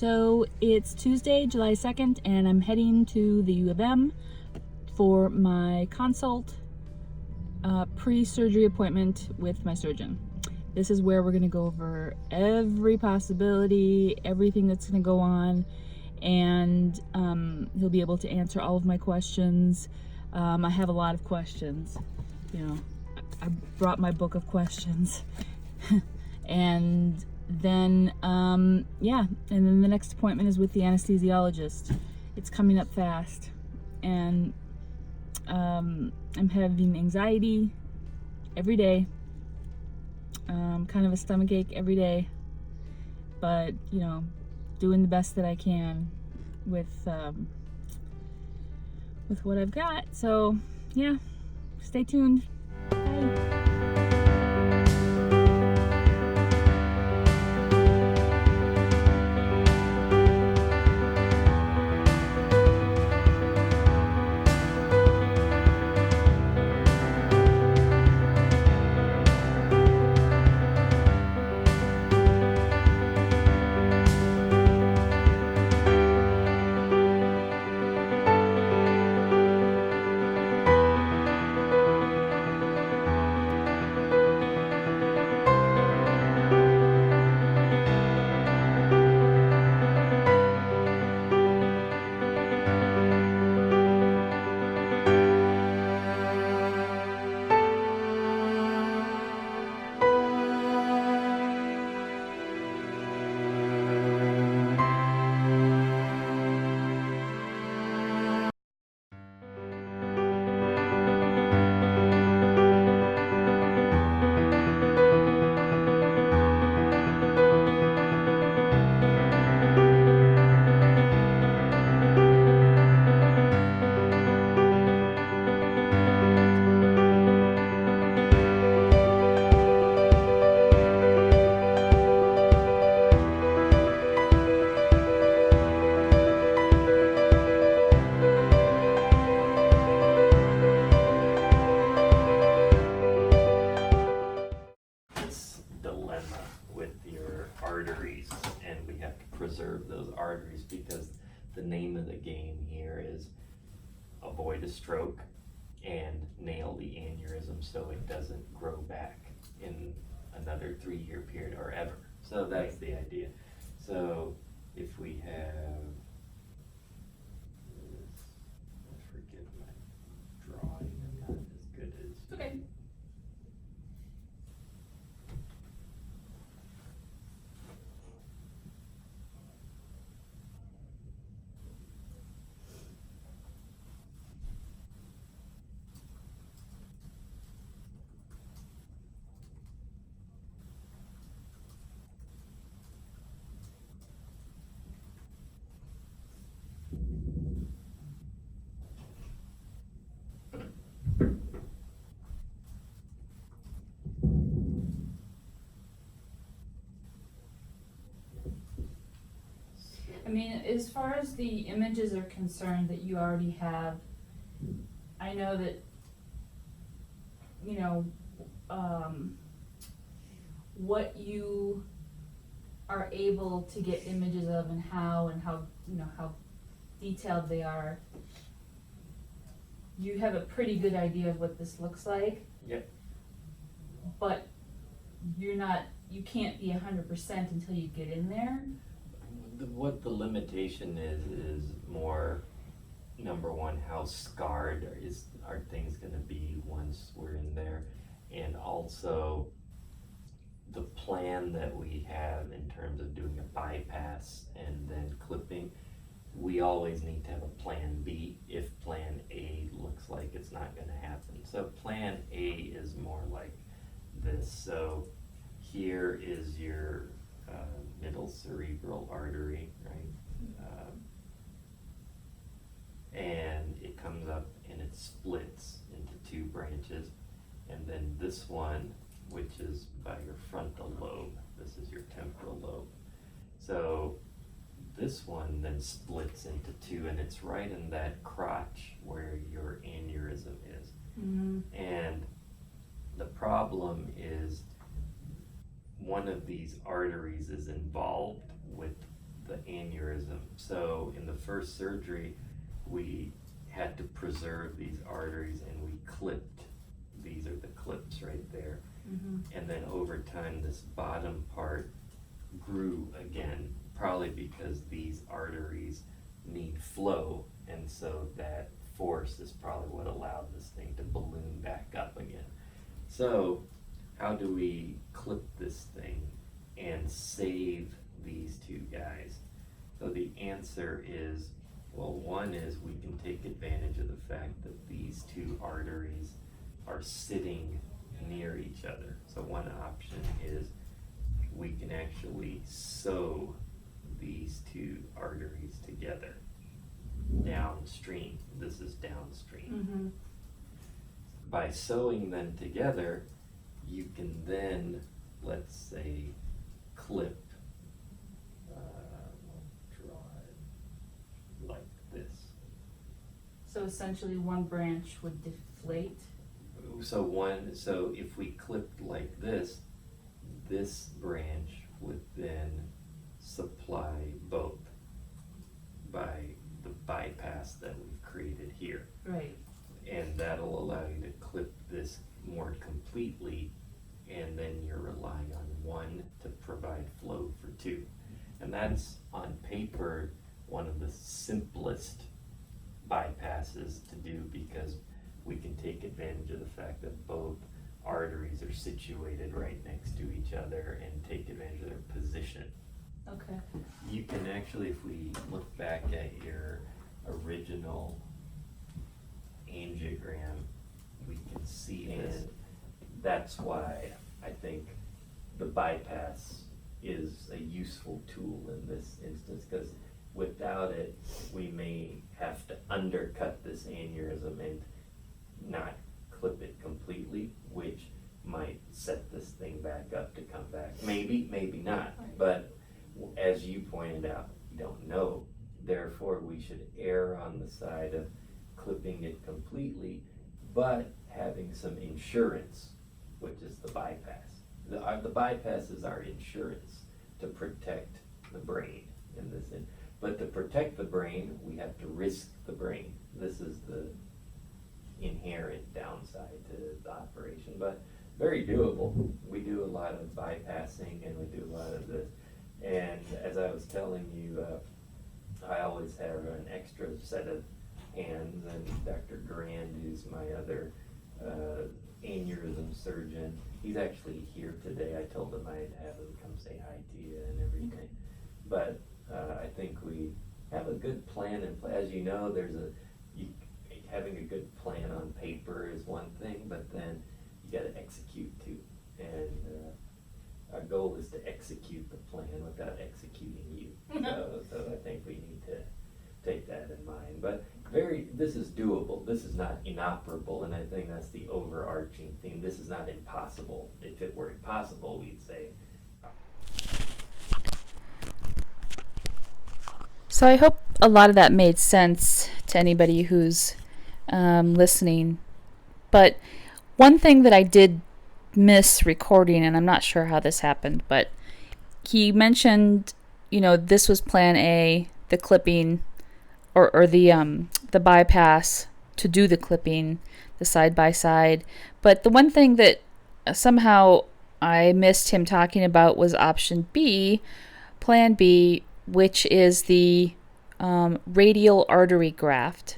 So it's Tuesday, July 2nd, and I'm heading to the U of M for my consult pre-surgery appointment with my surgeon. This is where we're going to go over every possibility, everything that's going to go on, and he'll be able to answer all of my questions. I have a lot of questions. You know, I brought my book of questions. And then, yeah, and then the next appointment is with the anesthesiologist. It's coming up fast, and I'm having anxiety every day, kind of a stomachache every day, but, you know, doing the best that I can with what I've got. So, yeah, stay tuned. Bye. Dilemma with your arteries, and we have to preserve those arteries because the name of the game here is avoid a stroke and nail the aneurysm so it doesn't grow back in another 3-year period or ever. So that's the idea. So if we have this, forgive my drawing, I'm not as good as Okay. I mean, as far as the images are concerned that you already have, I know that, you know, what you are able to get images of and how, you know, how detailed they are. You have a pretty good idea of what this looks like. Yep. But you can't be 100% until you get in there. What the limitation is more, number one, how scarred are things going to be once we're in there, and also the plan that we have in terms of doing a bypass and then clipping. We always need to have a plan B if plan A looks like it's not going to happen. So plan A is more like this. So here is your middle cerebral artery, right? And it comes up and it splits into 2 branches. And then this one, which is by your frontal lobe, this is your temporal lobe. So this one then splits into 2, and it's right in that crotch where your aneurysm is. Mm-hmm. And the problem is one of these arteries is involved with the aneurysm. So in the first surgery, we had to preserve these arteries, and we clipped. These are the clips right there. And then over time, this bottom part grew again, probably because these arteries need flow, and so that force is probably what allowed this thing to balloon back up again. So how do we clip this thing and save these two guys? So the answer is, well, one is we can take advantage of the fact that these two arteries are sitting near each other. So one option is we can actually sew these two arteries together downstream. This is downstream. By sewing them together, you can then, let's say, clip, we'll draw it like this. So essentially one branch would deflate. So if we clipped like this branch would then supply both by the bypass that we've created here. Right. And that'll allow you to clip this more completely, and then you're relying on one to provide flow for two. And that's, on paper, one of the simplest bypasses to do, because we can take advantage of the fact that both arteries are situated right next to each other and take advantage of their position. Okay. You can actually, if we look back at your original angiogram, we can see this. And that's why I think the bypass is a useful tool in this instance, because without it, we may have to undercut this aneurysm and not clip it completely, which might set this thing back up to come back. Maybe, maybe not. But as you pointed out, we don't know. Therefore, we should err on the side of clipping it completely, but having some insurance, which is the bypass. The bypass is our insurance to protect the brain in this. But to protect the brain, we have to risk the brain. This is the inherent downside to the operation, but very doable. We do a lot of bypassing, and we do a lot of this. And as I was telling you, I always have an extra set of hands, and Dr. Grand, who's my other aneurysm surgeon, he's actually here today. I told him I'd have him come say hi to you and everything. But I think we have a good plan in place. As you know, having a good plan on paper is one thing, but then you got to execute too. And our goal is to execute the plan without executing you. So I think we need to take that in mind. But this is doable. This is not inoperable, and I think that's the overarching theme. This is not impossible. If it were impossible, we'd say. So I hope a lot of that made sense to anybody who's listening. But one thing that I did miss recording, and I'm not sure how this happened, but he mentioned, this was plan A, the clipping, or the bypass to do the clipping, the side by side. But the one thing that somehow I missed him talking about was option B, plan B, which is the radial artery graft.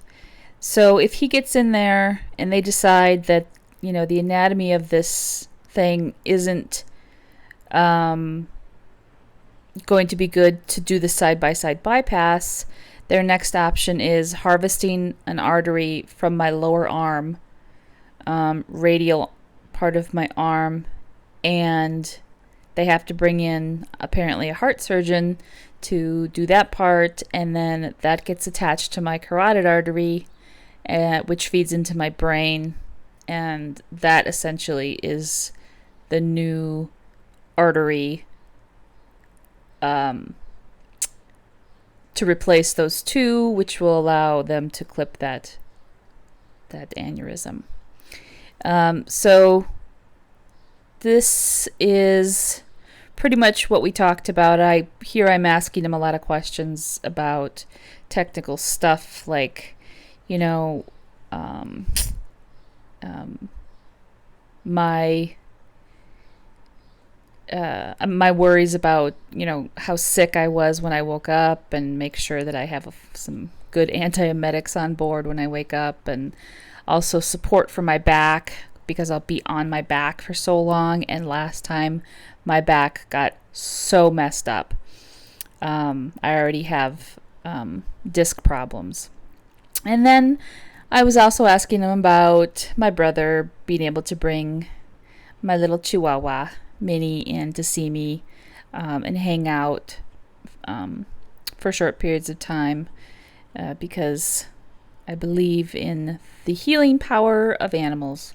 So if he gets in there and they decide that, the anatomy of this thing isn't going to be good to do the side-by-side bypass, their next option is harvesting an artery from my lower arm, radial part of my arm, and they have to bring in apparently a heart surgeon to do that part, and then that gets attached to my carotid artery, which feeds into my brain, and that essentially is the new artery to replace those two, which will allow them to clip that aneurysm. So this is pretty much what we talked about. I'm asking him a lot of questions about technical stuff, like, you know, my my worries about, you know, how sick I was when I woke up, and make sure that I have some good antiemetics on board when I wake up, and also support for my back, because I'll be on my back for so long, and last time my back got so messed up. I already have disc problems. And then I was also asking him about my brother being able to bring my little Chihuahua, Minnie, in to see me and hang out for short periods of time, because I believe in the healing power of animals.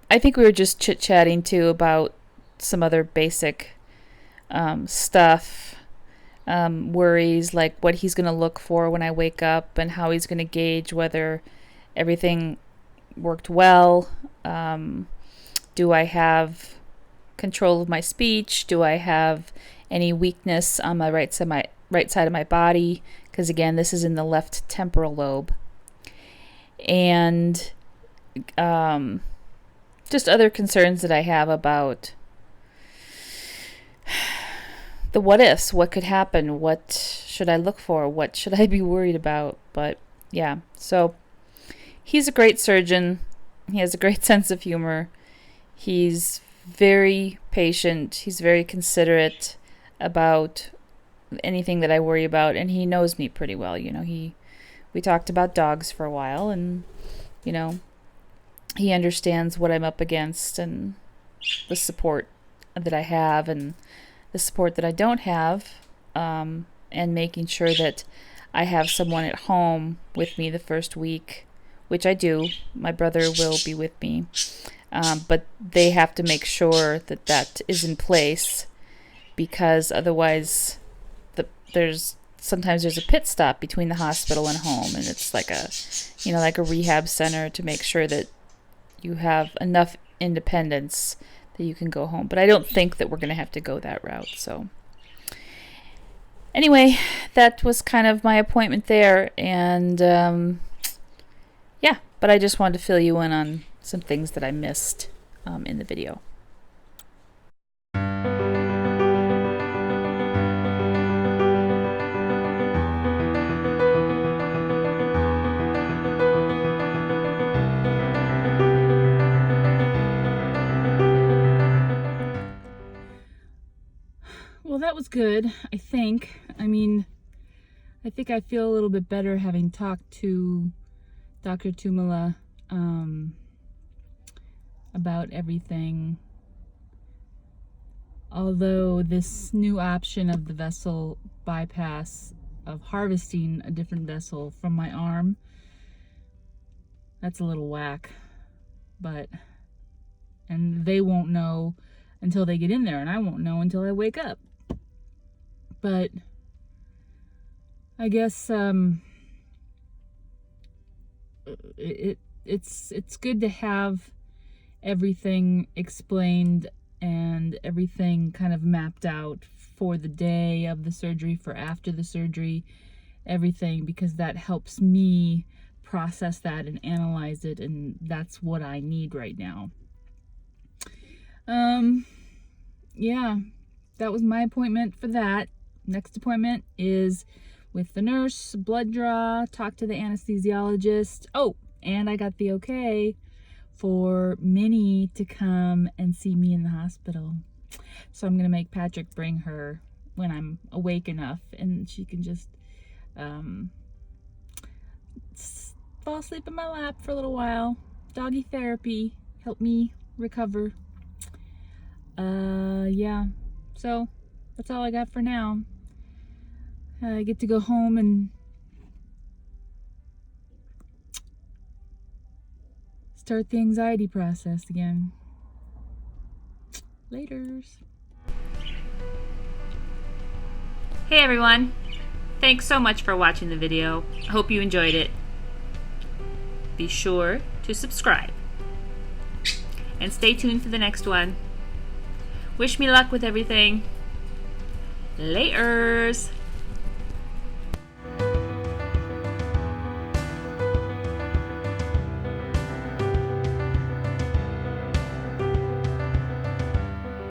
I think we were just chit-chatting too about some other basic stuff, worries, like what he's going to look for when I wake up, and how he's going to gauge whether everything worked well. Do I have control of my speech? Do I have any weakness on my right side of my body? Because again, this is in the left temporal lobe. And just other concerns that I have about the what ifs. What could happen? What should I look for? What should I be worried about? But yeah, so he's a great surgeon. He has a great sense of humor. He's very patient. He's very considerate about anything that I worry about, and he knows me pretty well. You know, we talked about dogs for a while, and you know, he understands what I'm up against, and the support that I have, and the support that I don't have, and making sure that I have someone at home with me the first week, which I do. My brother will be with me, but they have to make sure that that is in place, because otherwise sometimes there's a pit stop between the hospital and home, and it's like a rehab center to make sure that you have enough independence that you can go home. But I don't think that we're going to have to go that route. So anyway, that was kind of my appointment there, and yeah, but I just wanted to fill you in on some things that I missed in the video. Well, that was good, I think. I mean, I think I feel a little bit better having talked to Dr. Tumala about everything. Although this new option of the vessel bypass, of harvesting a different vessel from my arm, that's a little whack. And they won't know until they get in there, and I won't know until I wake up. But I guess it's good to have everything explained and everything kind of mapped out for the day of the surgery, for after the surgery, everything, because that helps me process that and analyze it, and that's what I need right now. Yeah, that was my appointment for that. Next appointment is with the nurse, blood draw, talk to the anesthesiologist. Oh, and I got the okay for Minnie to come and see me in the hospital. So I'm going to make Patrick bring her when I'm awake enough, and she can just fall asleep in my lap for a little while. Doggy therapy, help me recover. Yeah, so that's all I got for now. I get to go home and start the anxiety process again. Laters. Hey everyone, thanks so much for watching the video. I hope you enjoyed it. Be sure to subscribe and stay tuned for the next one. Wish me luck with everything. Laters.